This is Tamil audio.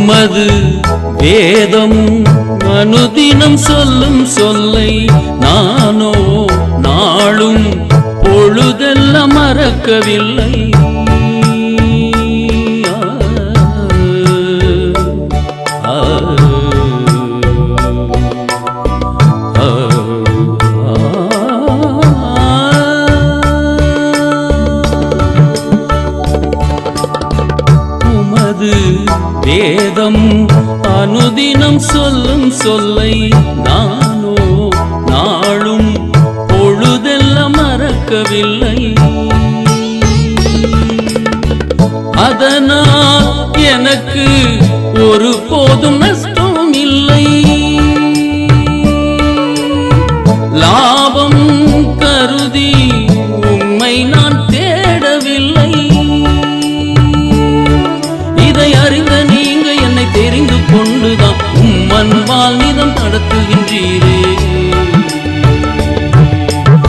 உமது வேதம் அனுதினம் சொல்லும் சொல்லை நானோ நாளும் பொழுதெல்லாம் மறக்கவில்லை. உமது வேதம் அனுதினம் சொல்லும் சொல்லை நானோ நாளும் பொழுதெல்லாம் மறக்கவில்லை. அதனால் எனக்கு ஒரு போதும் நஷ்டம் இல்லை. லாபம் கருதி உம்மை நான் தேடவில்லை. இதை அறிந்த நீங்க என்னை தெரிந்து கொண்டுதான் உம்மன்பால் நிதம் நடத்துகின்றீரே.